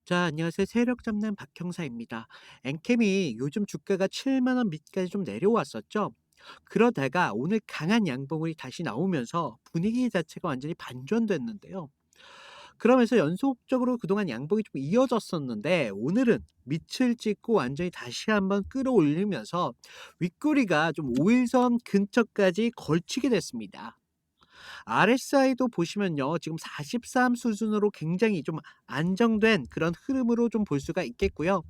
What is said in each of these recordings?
자, 안녕하세요. 세력 잡는 박형사입니다. 엔캠이 요즘 주가가 7만 원 밑까지 좀 내려왔었죠. 그러다가 오늘 강한 양봉이 다시 나오면서 분위기 자체가 완전히 반전됐는데요. 그러면서 연속적으로 그동안 양봉이 좀 이어졌었는데 오늘은 밑을 찍고 완전히 다시 한번 끌어올리면서 윗꼬리가 좀 5일선 근처까지 걸치게 됐습니다. RSI도 보시면요. 지금 43 수준으로 굉장히 좀 안정된 그런 흐름으로 좀 볼 수가 있겠고요.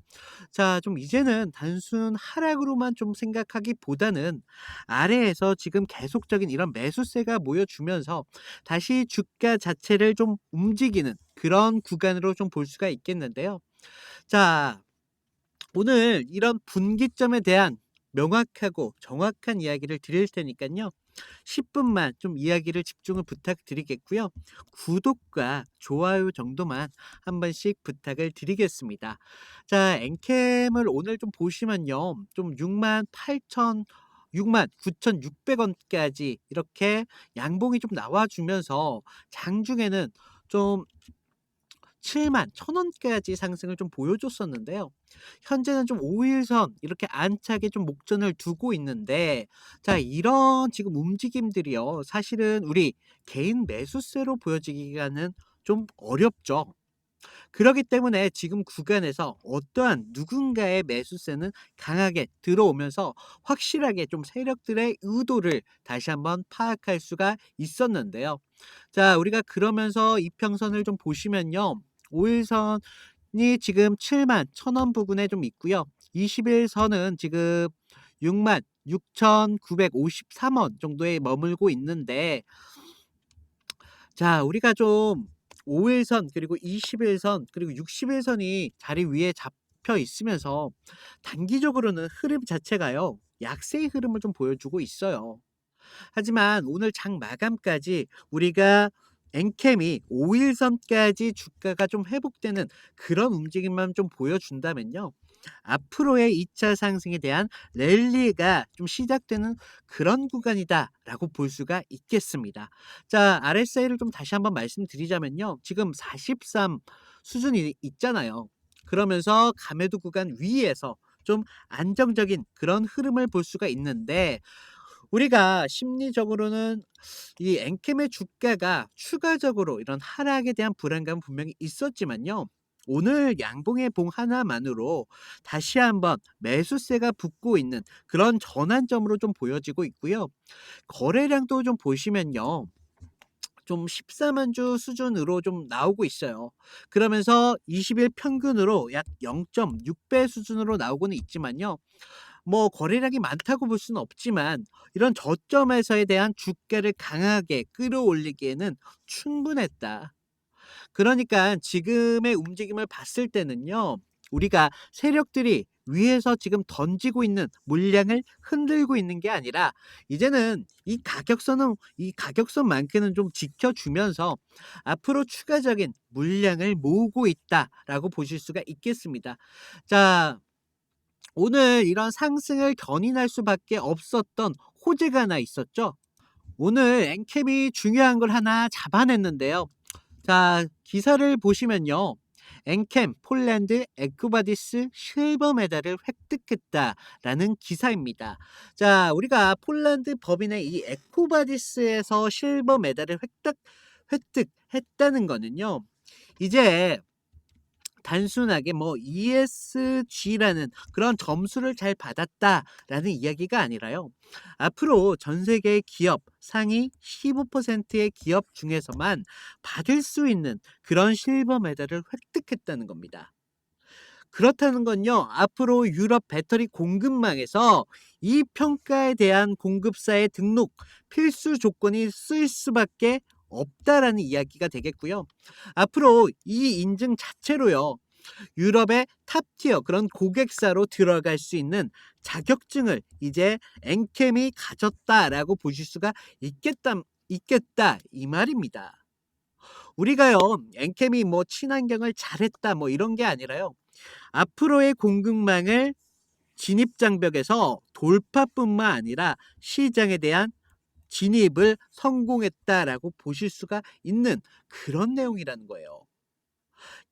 자, 좀 이제는 단순 하락으로만 좀 생각하기보다는 아래에서 지금 계속적인 이런 매수세가 모여주면서 다시 주가 자체를 좀 움직이는 그런 구간으로 좀 볼 수가 있겠는데요. 자, 오늘 이런 분기점에 대한 명확하고 정확한 이야기를 드릴 테니까요. 10분만 좀 이야기를 집중을 부탁드리겠고요. 구독과 좋아요 정도만 한 번씩 부탁을 드리겠습니다. 자, 엔캠을 오늘 좀 보시면요. 좀 69,600원까지 이렇게 양봉이 좀 나와주면서 장중에는 좀 71,000원까지 상승을 좀 보여줬었는데요. 현재는 좀 5일선 이렇게 안착에 좀 목전을 두고 있는데, 자, 이런 지금 움직임들이요. 사실은 우리 개인 매수세로 보여지기가는 좀 어렵죠. 그렇기 때문에 지금 구간에서 어떠한 누군가의 매수세는 강하게 들어오면서 확실하게 좀 세력들의 의도를 다시 한번 파악할 수가 있었는데요. 자, 우리가 그러면서 이평선을 좀 보시면요. 5일선이 지금 71,000원 부근에 좀 있고요. 20일선은 지금 66,953원 정도에 머물고 있는데, 자, 우리가 좀 5일선 그리고 20일선 그리고 60일선이 자리 위에 잡혀 있으면서 단기적으로는 흐름 자체가요. 약세의 흐름을 좀 보여주고 있어요. 하지만 오늘 장 마감까지 우리가 엔캠이 5일선까지 주가가 좀 회복되는 그런 움직임만 좀 보여준다면요. 앞으로의 2차 상승에 대한 랠리가 좀 시작되는 그런 구간이다라고 볼 수가 있겠습니다. 자, RSI를 좀 다시 한번 말씀드리자면요. 지금 43 수준이 있잖아요. 그러면서 가매도 구간 위에서 좀 안정적인 그런 흐름을 볼 수가 있는데, 우리가 심리적으로는 이 엔캠의 주가가 추가적으로 이런 하락에 대한 불안감은 분명히 있었지만요. 오늘 양봉의 봉 하나만으로 다시 한번 매수세가 붙고 있는 그런 전환점으로 좀 보여지고 있고요. 거래량도 좀 보시면요. 좀 14만 주 수준으로 좀 나오고 있어요. 그러면서 20일 평균으로 약 0.6배 수준으로 나오고는 있지만요. 뭐 거래량이 많다고 볼 수는 없지만 이런 저점에서에 대한 주가를 강하게 끌어올리기에는 충분했다. 그러니까 지금의 움직임을 봤을 때는요. 우리가 세력들이 위에서 지금 던지고 있는 물량을 흔들고 있는 게 아니라 이제는 이 가격선만큼은 좀 지켜주면서 앞으로 추가적인 물량을 모으고 있다라고 보실 수가 있겠습니다. 자, 오늘 이런 상승을 견인할 수밖에 없었던 호재가 하나 있었죠. 오늘 엔캠이 중요한 걸 하나 잡아냈는데요. 자, 기사를 보시면요. 엔캠 폴란드 에쿠바디스 실버 메달을 획득했다라는 기사입니다. 자, 우리가 폴란드 법인의 이 에쿠바디스에서 실버 메달을 획득했다는 거는요. 이제 단순하게 뭐 ESG라는 그런 점수를 잘 받았다라는 이야기가 아니라요. 앞으로 전 세계의 기업 상위 15%의 기업 중에서만 받을 수 있는 그런 실버 메달을 획득했다는 겁니다. 그렇다는 건요. 앞으로 유럽 배터리 공급망에서 이 평가에 대한 공급사의 등록 필수 조건이 쓰일 수밖에 없다라는 이야기가 되겠고요. 앞으로 이 인증 자체로요. 유럽의 탑티어 그런 고객사로 들어갈 수 있는 자격증을 이제 엔캠이 가졌다라고 보실 수가 있겠다 이 말입니다. 우리가요 엔캠이 뭐 친환경을 잘했다 뭐 이런 게 아니라요. 앞으로의 공급망을 진입장벽에서 돌파뿐만 아니라 시장에 대한 진입을 성공했다라고 보실 수가 있는 그런 내용이라는 거예요.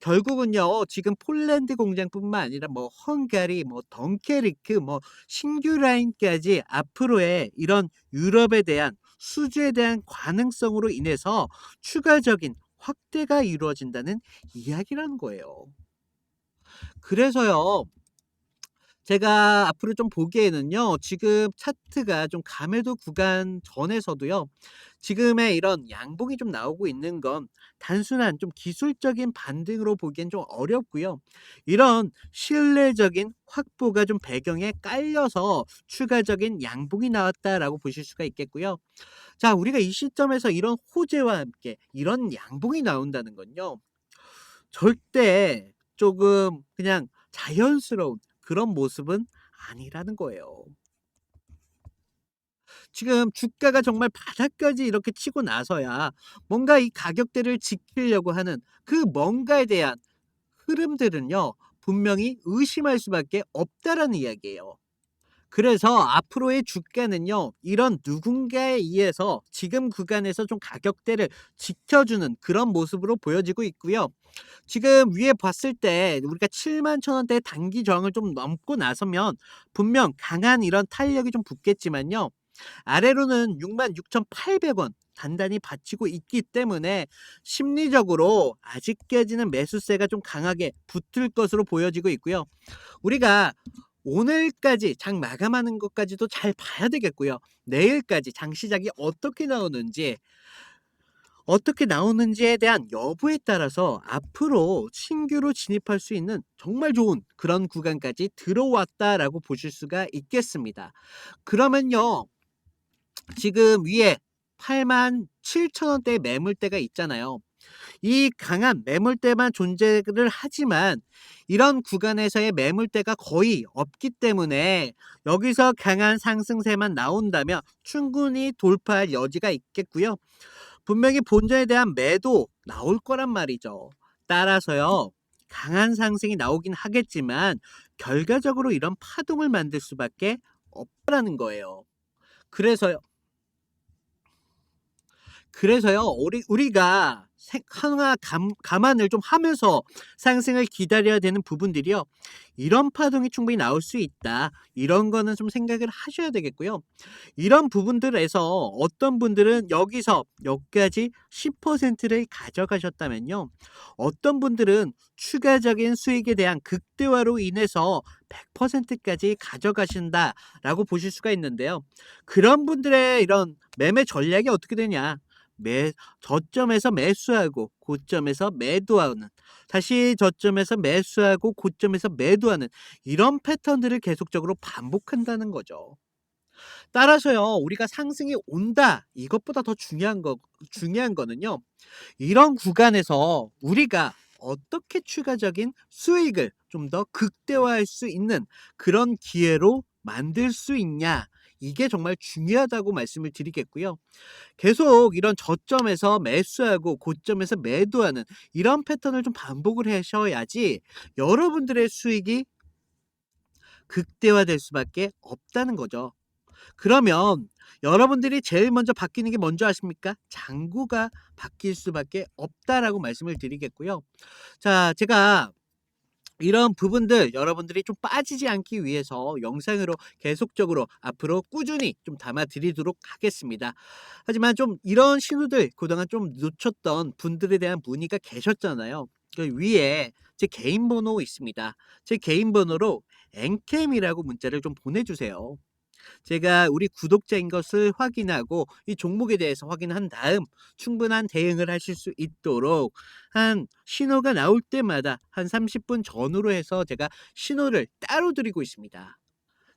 결국은요. 지금 폴란드 공장뿐만 아니라 뭐 헝가리, 뭐 덩케르크, 뭐 신규 라인까지 앞으로의 이런 유럽에 대한 수주에 대한 가능성으로 인해서 추가적인 확대가 이루어진다는 이야기라는 거예요. 그래서요. 제가 앞으로 좀 보기에는요. 지금 차트가 좀 감해도 구간 전에서도요. 지금의 이런 양봉이 좀 나오고 있는 건 단순한 좀 기술적인 반등으로 보기엔 좀 어렵고요. 이런 신뢰적인 확보가 좀 배경에 깔려서 추가적인 양봉이 나왔다라고 보실 수가 있겠고요. 자, 우리가 이 시점에서 이런 호재와 함께 이런 양봉이 나온다는 건요. 절대 조금 그냥 자연스러운 그런 모습은 아니라는 거예요. 지금 주가가 정말 바닥까지 이렇게 치고 나서야 뭔가 이 가격대를 지키려고 하는 그 뭔가에 대한 흐름들은요, 분명히 의심할 수밖에 없다라는 이야기예요. 그래서 앞으로의 주가는요, 이런 누군가에 의해서 지금 구간에서 좀 가격대를 지켜주는 그런 모습으로 보여지고 있고요. 지금 위에 봤을 때 우리가 71,000원대 단기 저항을 좀 넘고 나서면 분명 강한 이런 탄력이 좀 붙겠지만요. 아래로는 66,800원 단단히 받치고 있기 때문에 심리적으로 아직까지는 매수세가 좀 강하게 붙을 것으로 보여지고 있고요. 우리가 오늘까지 장 마감하는 것까지도 잘 봐야 되겠고요. 내일까지 장 시작이 어떻게 나오는지에 대한 여부에 따라서 앞으로 신규로 진입할 수 있는 정말 좋은 그런 구간까지 들어왔다라고 보실 수가 있겠습니다. 그러면요. 지금 위에 87,000원대의 매물대가 있잖아요. 이 강한 매물대만 존재를 하지만 이런 구간에서의 매물대가 거의 없기 때문에 여기서 강한 상승세만 나온다면 충분히 돌파할 여지가 있겠고요. 분명히 본전에 대한 매도 나올 거란 말이죠. 따라서요. 강한 상승이 나오긴 하겠지만 결과적으로 이런 파동을 만들 수밖에 없다라는 거예요. 그래서요. 그래서요. 우리가 하나 감안을 좀 하면서 상승을 기다려야 되는 부분들이요. 이런 파동이 충분히 나올 수 있다. 이런 거는 좀 생각을 하셔야 되겠고요. 이런 부분들에서 어떤 분들은 여기서 여기까지 10%를 가져가셨다면요. 어떤 분들은 추가적인 수익에 대한 극대화로 인해서 100%까지 가져가신다라고 보실 수가 있는데요. 그런 분들의 이런 매매 전략이 어떻게 되냐? 저점에서 매수하고 고점에서 매도하는, 다시 저점에서 매수하고 고점에서 매도하는 이런 패턴들을 계속적으로 반복한다는 거죠. 따라서요, 우리가 상승이 온다. 이것보다 더 중요한 거는요. 이런 구간에서 우리가 어떻게 추가적인 수익을 좀 더 극대화할 수 있는 그런 기회로 만들 수 있냐. 이게 정말 중요하다고 말씀을 드리겠고요. 계속 이런 저점에서 매수하고 고점에서 매도하는 이런 패턴을 좀 반복을 하셔야지 여러분들의 수익이 극대화될 수밖에 없다는 거죠. 그러면 여러분들이 제일 먼저 바뀌는 게 뭔지 아십니까? 장구가 바뀔 수밖에 없다라고 말씀을 드리겠고요. 자, 제가 이런 부분들 여러분들이 좀 빠지지 않기 위해서 영상으로 계속적으로 앞으로 꾸준히 좀 담아 드리도록 하겠습니다. 하지만 좀 이런 신호들 그동안 좀 놓쳤던 분들에 대한 문의가 계셨잖아요. 그 위에 제 개인 번호 있습니다. 제 개인 번호로 엔캠이라고 문자를 좀 보내주세요. 제가 우리 구독자인 것을 확인하고 이 종목에 대해서 확인한 다음 충분한 대응을 하실 수 있도록 한 신호가 나올 때마다 한 30분 전후로 해서 제가 신호를 따로 드리고 있습니다.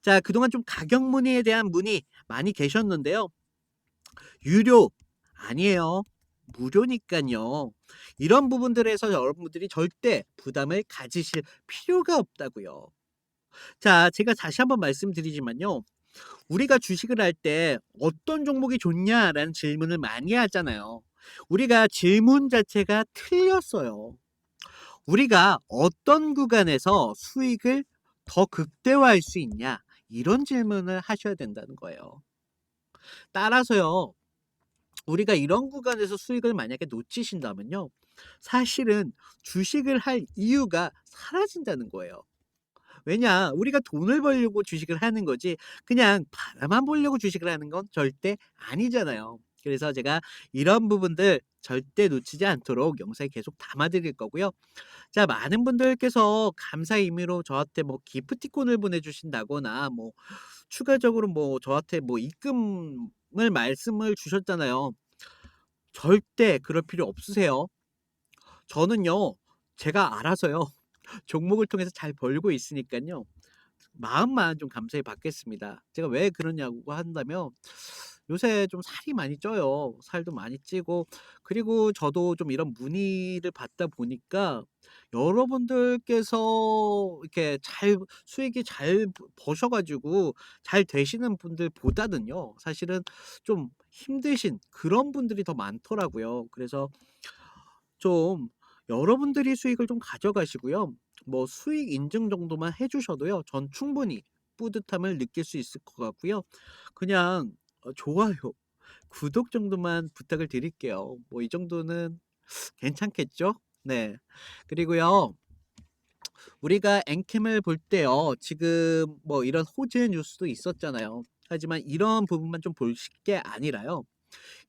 자, 그동안 좀 가격 문의에 대한 문의 많이 계셨는데요. 유료 아니에요. 무료니까요. 이런 부분들에서 여러분들이 절대 부담을 가지실 필요가 없다고요. 자, 제가 다시 한번 말씀드리지만요. 우리가 주식을 할 때 "어떤 종목이 좋냐?"라는 질문을 많이 하잖아요. 우리가 질문 자체가 틀렸어요. 우리가 "어떤 구간에서 수익을 더 극대화할 수 있냐?" 이런 질문을 하셔야 된다는 거예요. 따라서요. 우리가 이런 구간에서 수익을 만약에 놓치신다면요. 사실은 주식을 할 이유가 사라진다는 거예요. 왜냐? 우리가 돈을 벌려고 주식을 하는 거지 그냥 바라만 보려고 주식을 하는 건 절대 아니잖아요. 그래서 제가 이런 부분들 절대 놓치지 않도록 영상에 계속 담아 드릴 거고요. 자, 많은 분들께서 감사 의미로 저한테 뭐 기프티콘을 보내주신다거나 뭐 추가적으로 뭐 저한테 뭐 입금을 말씀을 주셨잖아요. 절대 그럴 필요 없으세요. 저는요, 제가 알아서요, 종목을 통해서 잘 벌고 있으니깐요. 마음만 좀 감사히 받겠습니다. 제가 왜 그러냐고 한다면 요새 좀 살이 많이 쪄요. 살도 많이 찌고 그리고 저도 좀 이런 문의를 받다 보니까 여러분들께서 이렇게 잘 수익이 잘 버셔 가지고 잘 되시는 분들보다는요. 사실은 좀 힘드신 그런 분들이 더 많더라고요. 그래서 좀 여러분들이 수익을 좀 가져가시고요. 뭐 수익 인증 정도만 해 주셔도요. 전 충분히 뿌듯함을 느낄 수 있을 것 같고요. 그냥 좋아요, 구독 정도만 부탁을 드릴게요. 뭐 이 정도는 괜찮겠죠? 네. 그리고요. 우리가 앵캠을 볼 때요. 지금 뭐 이런 호재 뉴스도 있었잖아요. 하지만 이런 부분만 좀 볼 게 아니라요.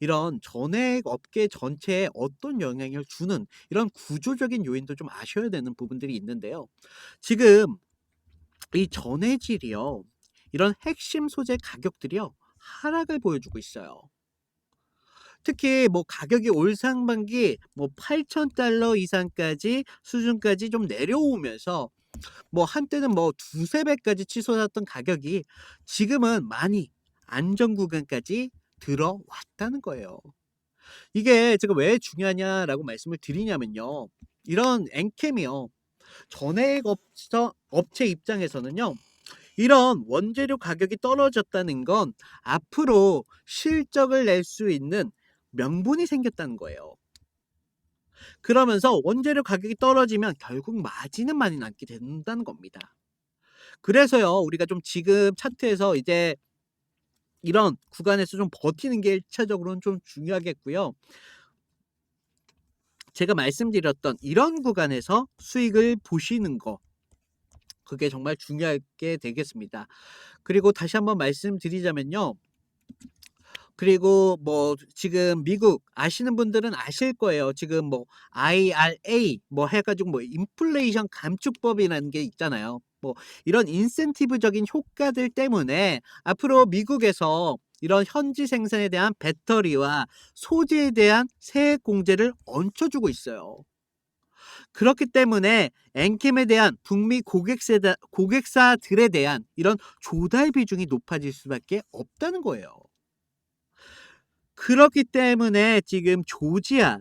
이런 전액 업계 전체에 어떤 영향을 주는 이런 구조적인 요인도 좀 아셔야 되는 부분들이 있는데요. 지금 이 전해질이요. 이런 핵심 소재 가격들이요. 하락을 보여주고 있어요. 특히 뭐 가격이 올 상반기 뭐 8,000달러 이상까지 수준까지 좀 내려오면서 뭐 한때는 뭐 두세 배까지 치솟았던 가격이 지금은 많이 안정 구간까지 들어왔다는 거예요. 이게 제가 왜 중요하냐라고 말씀을 드리냐면요. 이런 엔캠이요. 전액 업체 입장에서는요. 이런 원재료 가격이 떨어졌다는 건 앞으로 실적을 낼 수 있는 명분이 생겼다는 거예요. 그러면서 원재료 가격이 떨어지면 결국 마진은 많이 남게 된다는 겁니다. 그래서요, 우리가 좀 지금 차트에서 이제 이런 구간에서 좀 버티는 게 1차적으로는 좀 중요하겠고요. 제가 말씀드렸던 이런 구간에서 수익을 보시는 거 그게 정말 중요하게 되겠습니다. 그리고 다시 한번 말씀드리자면요. 그리고 뭐 지금 미국 아시는 분들은 아실 거예요. 지금 뭐 IRA 뭐 해 가지고 뭐 인플레이션 감축법이라는 게 있잖아요. 뭐 이런 인센티브적인 효과들 때문에 앞으로 미국에서 이런 현지 생산에 대한 배터리와 소재에 대한 세액 공제를 얹혀 주고 있어요. 그렇기 때문에 엔캠에 대한 북미 고객사들에 대한 이런 조달 비중이 높아질 수밖에 없다는 거예요. 그렇기 때문에 지금 조지아,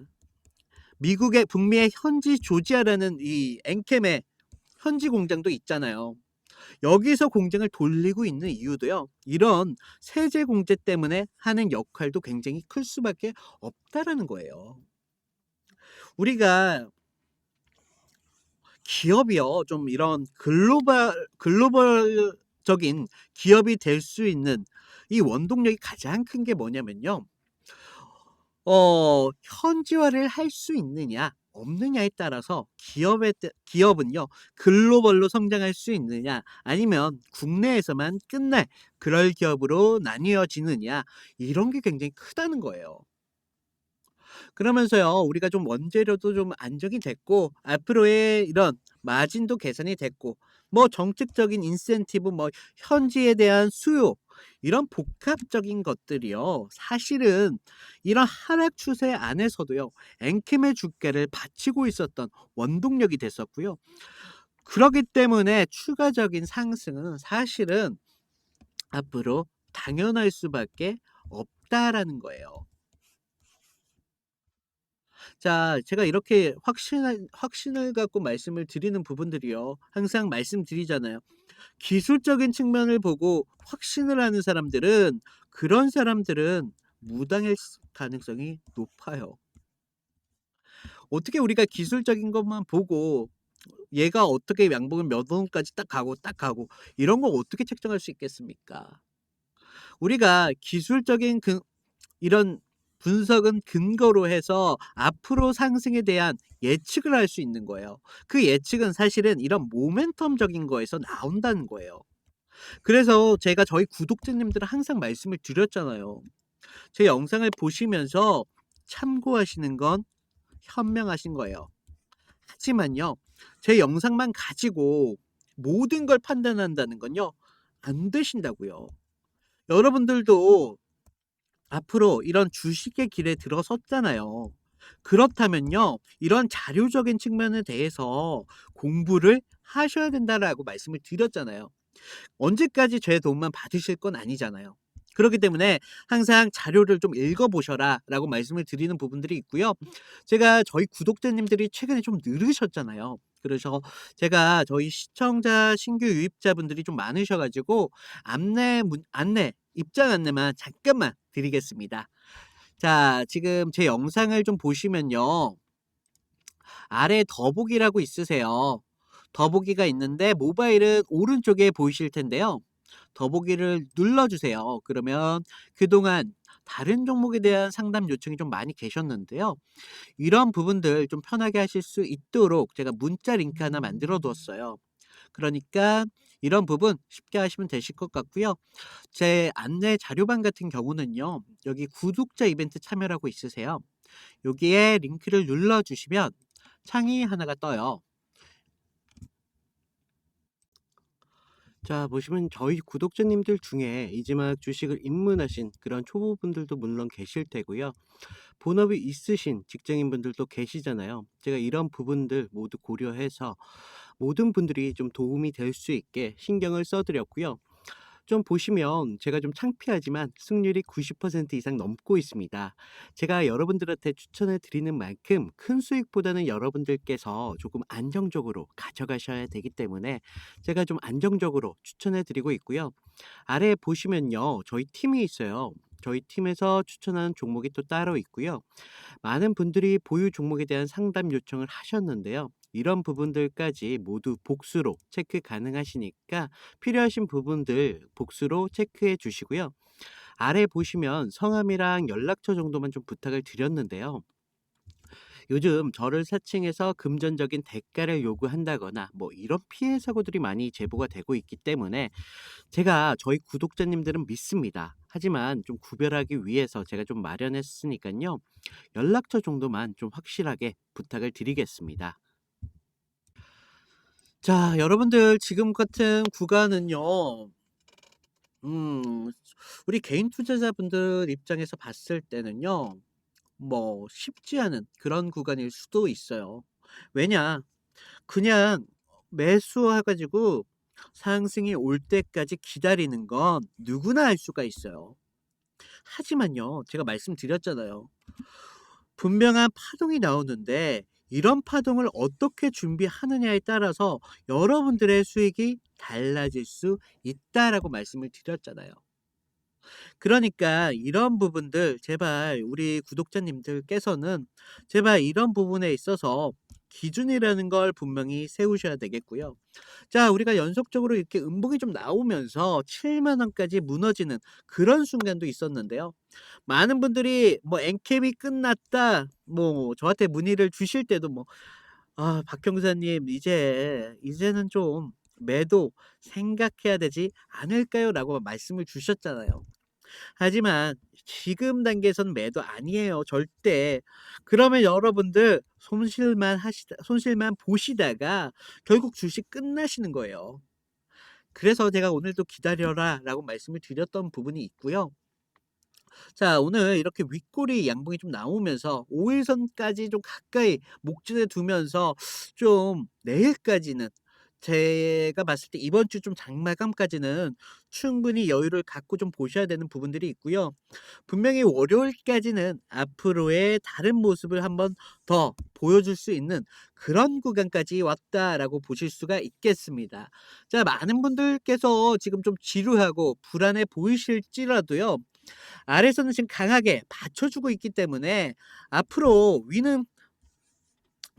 미국의 북미의 현지 조지아라는 이 엔캠의 현지 공장도 있잖아요. 여기서 공장을 돌리고 있는 이유도요. 이런 세제 공제 때문에 하는 역할도 굉장히 클 수밖에 없다라는 거예요. 우리가 기업이요. 좀 이런 글로벌적인 기업이 될 수 있는 이 원동력이 가장 큰 게 뭐냐면요. 현지화를 할 수 있느냐 없느냐에 따라서 기업은요. 글로벌로 성장할 수 있느냐 아니면 국내에서만 끝날 그럴 기업으로 나뉘어지느냐 이런 게 굉장히 크다는 거예요. 그러면서요. 우리가 좀 원재료도 좀 안정이 됐고 앞으로의 이런 마진도 개선이 됐고 뭐 정책적인 인센티브 뭐 현지에 대한 수요 이런 복합적인 것들이요. 사실은 이런 하락 추세 안에서도요. 엔캠의 주가를 받치고 있었던 원동력이 됐었고요. 그렇기 때문에 추가적인 상승은 사실은 앞으로 당연할 수밖에 없다라는 거예요. 자, 제가 이렇게 확신을 갖고 말씀을 드리는 부분들이요. 항상 말씀드리잖아요. 기술적인 측면을 보고 확신을 하는 사람들은 그런 사람들은 무당일 가능성이 높아요. 어떻게 우리가 기술적인 것만 보고 얘가 어떻게 양봉을 몇 원까지 딱 가고 이런 걸 어떻게 책정할 수 있겠습니까? 우리가 기술적인 이런 분석은 근거로 해서 앞으로 상승에 대한 예측을 할 수 있는 거예요. 그 예측은 사실은 이런 모멘텀적인 거에서 나온다는 거예요. 그래서 제가 저희 구독자님들은 항상 말씀을 드렸잖아요. 제 영상을 보시면서 참고하시는 건 현명하신 거예요. 하지만요, 제 영상만 가지고 모든 걸 판단한다는 건요, 안 되신다고요. 여러분들도 앞으로 이런 주식의 길에 들어섰잖아요. 그렇다면요, 이런 자료적인 측면에 대해서 공부를 하셔야 된다라고 말씀을 드렸잖아요. 언제까지 제 도움만 받으실 건 아니잖아요. 그렇기 때문에 항상 자료를 좀 읽어보셔라 라고 말씀을 드리는 부분들이 있고요. 제가 저희 구독자님들이 최근에 좀 늘으셨잖아요. 그래서 제가 저희 시청자 신규 유입자분들이 좀 많으셔가지고 안내, 입장 안내만 잠깐만 드리겠습니다. 자, 지금 제 영상을 좀 보시면요. 아래 더보기라고 있으세요. 더보기가 있는데 모바일은 오른쪽에 보이실 텐데요. 더보기를 눌러주세요. 그러면 그동안 다른 종목에 대한 상담 요청이 좀 많이 계셨는데요. 이런 부분들 좀 편하게 하실 수 있도록 제가 문자 링크 하나 만들어 두었어요. 그러니까 이런 부분 쉽게 하시면 되실 것 같고요. 제 안내 자료방 같은 경우는요. 여기 구독자 이벤트 참여라고 있으세요. 여기에 링크를 눌러주시면 창이 하나가 떠요. 자, 보시면 저희 구독자님들 중에 이지막 주식을 입문하신 그런 초보분들도 물론 계실 테고요. 본업이 있으신 직장인분들도 계시잖아요. 제가 이런 부분들 모두 고려해서 모든 분들이 좀 도움이 될 수 있게 신경을 써드렸고요. 좀 보시면 제가 좀 창피하지만 승률이 90% 이상 넘고 있습니다. 제가 여러분들한테 추천해 드리는 만큼 큰 수익보다는 여러분들께서 조금 안정적으로 가져가셔야 되기 때문에 제가 좀 안정적으로 추천해 드리고 있고요. 아래에 보시면요. 저희 팀이 있어요. 저희 팀에서 추천하는 종목이 또 따로 있고요. 많은 분들이 보유 종목에 대한 상담 요청을 하셨는데요. 이런 부분들까지 모두 복수로 체크 가능하시니까 필요하신 부분들 복수로 체크해 주시고요. 아래 보시면 성함이랑 연락처 정도만 좀 부탁을 드렸는데요. 요즘 저를 사칭해서 금전적인 대가를 요구한다거나 뭐 이런 피해 사고들이 많이 제보가 되고 있기 때문에 제가 저희 구독자님들은 믿습니다. 하지만 좀 구별하기 위해서 제가 좀 마련했으니까요. 연락처 정도만 좀 확실하게 부탁을 드리겠습니다. 자, 여러분들 지금 같은 구간은요. 음, 우리 개인 투자자분들 입장에서 봤을 때는요. 뭐 쉽지 않은 그런 구간일 수도 있어요. 왜냐? 그냥 매수해 가지고 상승이 올 때까지 기다리는 건 누구나 할 수가 있어요. 하지만요. 제가 말씀드렸잖아요. 분명한 파동이 나오는데 이런 파동을 어떻게 준비하느냐에 따라서 여러분들의 수익이 달라질 수 있다라고 말씀을 드렸잖아요. 그러니까 이런 부분들 제발 우리 구독자님들께서는 제발 이런 부분에 있어서 기준이라는 걸 분명히 세우셔야 되겠고요. 자, 우리가 연속적으로 이렇게 음봉이 좀 나오면서 7만 원까지 무너지는 그런 순간도 있었는데요. 많은 분들이 뭐 엔캡이 끝났다 뭐 저한테 문의를 주실 때도 뭐 "아 박형사님 이제는 좀 매도 생각해야 되지 않을까요?"라고 말씀을 주셨잖아요. 하지만 지금 단계에서는 매도 아니에요, 절대. 그러면 여러분들 손실만 보시다가 결국 주식 끝나시는 거예요. 그래서 제가 오늘도 "기다려라."라고 말씀을 드렸던 부분이 있고요. 자, 오늘 이렇게 윗꼬리 양봉이 좀 나오면서 5 일선까지 좀 가까이 목전에 두면서 좀 내일까지는 제가 봤을 때 이번 주 좀 장마감까지는 충분히 여유를 갖고 좀 보셔야 되는 부분들이 있고요. 분명히 월요일까지는 앞으로의 다른 모습을 한번 더 보여줄 수 있는 그런 구간까지 왔다라고 보실 수가 있겠습니다. 자, 많은 분들께서 지금 좀 지루하고 불안해 보이실지라도요. 아래에서는 지금 강하게 받쳐주고 있기 때문에 앞으로 위는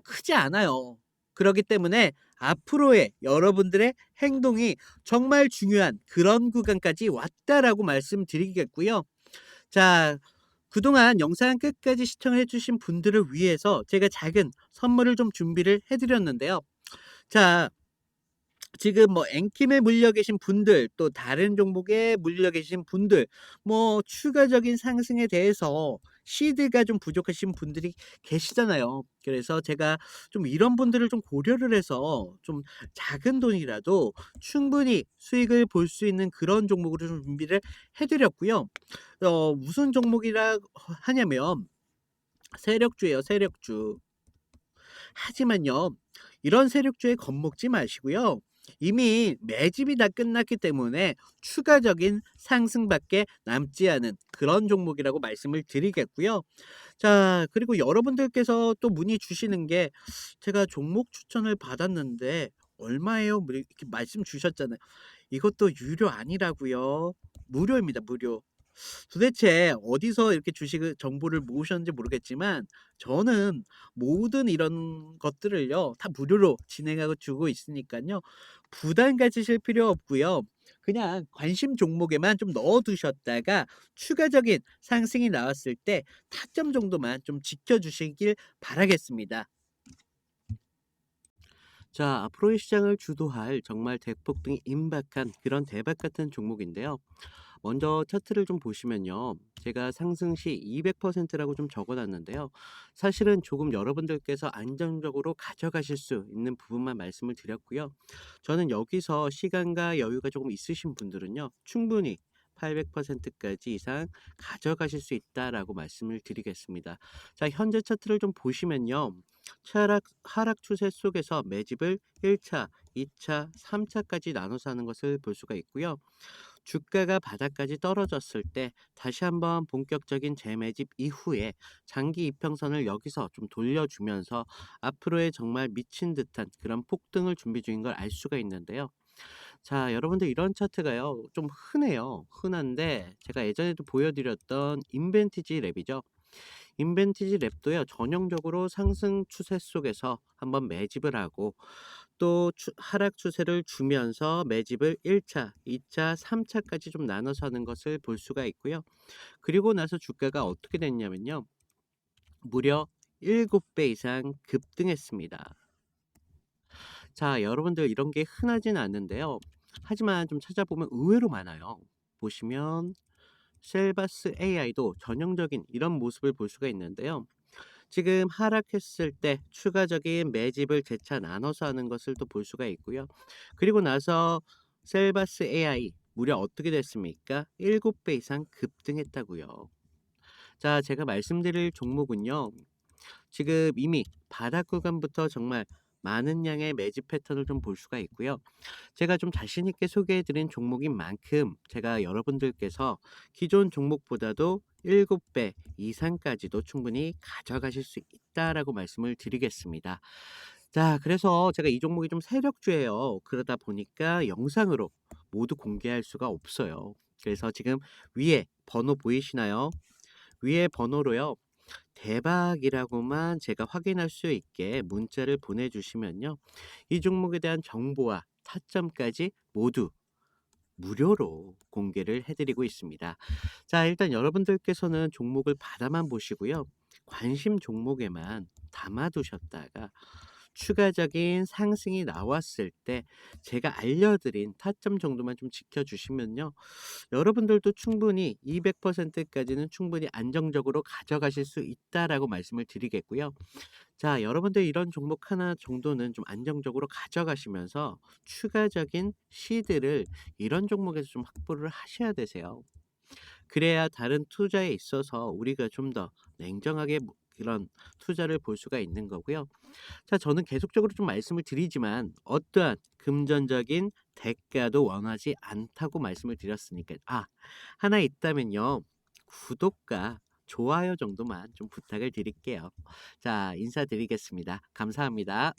크지 않아요. 그렇기 때문에 앞으로의 여러분들의 행동이 정말 중요한 그런 구간까지 왔다라고 말씀드리겠고요. 자, 그동안 영상 끝까지 시청해 주신 분들을 위해서 제가 작은 선물을 좀 준비를 해 드렸는데요. 자, 지금 뭐 앵킴에 물려 계신 분들, 또 다른 종목에 물려 계신 분들, 뭐 추가적인 상승에 대해서 시드가 좀 부족하신 분들이 계시잖아요. 그래서 제가 좀 이런 분들을 좀 고려를 해서 좀 작은 돈이라도 충분히 수익을 볼 수 있는 그런 종목으로 좀 준비를 해 드렸고요. 무슨 종목이라 하냐면 세력주예요, 세력주. 하지만요, 이런 세력주에 겁먹지 마시고요. 이미 매집이 다 끝났기 때문에 추가적인 상승밖에 남지 않은 그런 종목이라고 말씀을 드리겠고요. 자, 그리고 여러분들께서 또 문의 주시는 게 제가 종목 추천을 받았는데 얼마예요? 뭐 이렇게 말씀 주셨잖아요. 이것도 유료 아니라고요. 무료입니다, 무료. 도대체 어디서 이렇게 주식 정보를 모으셨는지 모르겠지만 저는 모든 이런 것들을요 다 무료로 진행하고 주고 있으니까요 부담 가지실 필요 없고요. 그냥 관심 종목에만 좀 넣어 두셨다가 추가적인 상승이 나왔을 때 타점 정도만 좀 지켜주시길 바라겠습니다. 자, 앞으로의 시장을 주도할 정말 대폭등이 임박한 그런 대박 같은 종목인데요. 먼저 차트를 좀 보시면요. 제가 상승 시 200%라고 좀 적어 놨는데요. 사실은 조금 여러분들께서 안정적으로 가져가실 수 있는 부분만 말씀을 드렸고요. 저는 여기서 시간과 여유가 조금 있으신 분들은요. 충분히 800%까지 이상 가져가실 수 있다라고 말씀을 드리겠습니다. 자, 현재 차트를 좀 보시면요. 하락 추세 속에서 매집을 1차, 2차, 3차까지 나눠서 하는 것을 볼 수가 있고요. 주가가 바닥까지 떨어졌을 때 다시 한번 본격적인 재매집 이후에 장기 이평선을 여기서 좀 돌려주면서 앞으로의 정말 미친 듯한 그런 폭등을 준비 중인 걸 알 수가 있는데요. 자, 여러분들 이런 차트가요. 좀 흔해요. 흔한데 제가 예전에도 보여드렸던 인벤티지 랩이죠. 인벤티지 랩도요. 전형적으로 상승 추세 속에서 한번 매집을 하고 또 하락 추세를 주면서 매집을 1차, 2차, 3차까지 좀 나눠서 하는 것을 볼 수가 있고요. 그리고 나서 주가가 어떻게 됐냐면요. 무려 7배 이상 급등했습니다. 자, 여러분들 이런 게 흔하진 않는데요. 하지만 좀 찾아보면 의외로 많아요. 보시면 셀바스 AI도 전형적인 이런 모습을 볼 수가 있는데요. 지금 하락했을 때 추가적인 매집을 재차 나눠서 하는 것을 또 볼 수가 있고요. 그리고 나서 셀바스 AI 무려 어떻게 됐습니까? 7배 이상 급등했다고요. 자, 제가 말씀드릴 종목은요. 지금 이미 바닥 구간부터 정말 많은 양의 매집 패턴을 좀 볼 수가 있고요. 제가 좀 자신 있게 소개해 드린 종목인 만큼 제가 여러분들께서 기존 종목보다도 7배 이상까지도 충분히 가져가실 수 있다라고 말씀을 드리겠습니다. 자, 그래서 제가 이 종목이 좀 세력주예요. 그러다 보니까 영상으로 모두 공개할 수가 없어요. 그래서 지금 위에 번호 보이시나요? 위에 번호로요. 대박이라고만 제가 확인할 수 있게 문자를 보내주시면요. 이 종목에 대한 정보와 타점까지 모두 무료로 공개를 해드리고 있습니다. 자, 일단 여러분들께서는 종목을 받아만 보시고요. 관심 종목에만 담아두셨다가 추가적인 상승이 나왔을 때 제가 알려드린 타점 정도만 좀 지켜주시면요. 여러분들도 충분히 200%까지는 충분히 안정적으로 가져가실 수 있다라고 말씀을 드리겠고요. 자, 여러분들 이런 종목 하나 정도는 좀 안정적으로 가져가시면서 추가적인 시드를 이런 종목에서 좀 확보를 하셔야 되세요. 그래야 다른 투자에 있어서 우리가 좀 더 냉정하게 이런 투자를 볼 수가 있는 거고요. 자, 저는 계속적으로 좀 말씀을 드리지만 어떠한 금전적인 대가도 원하지 않다고 말씀을 드렸으니까 하나 있다면요. 구독과 좋아요 정도만 좀 부탁을 드릴게요. 자, 인사드리겠습니다. 감사합니다.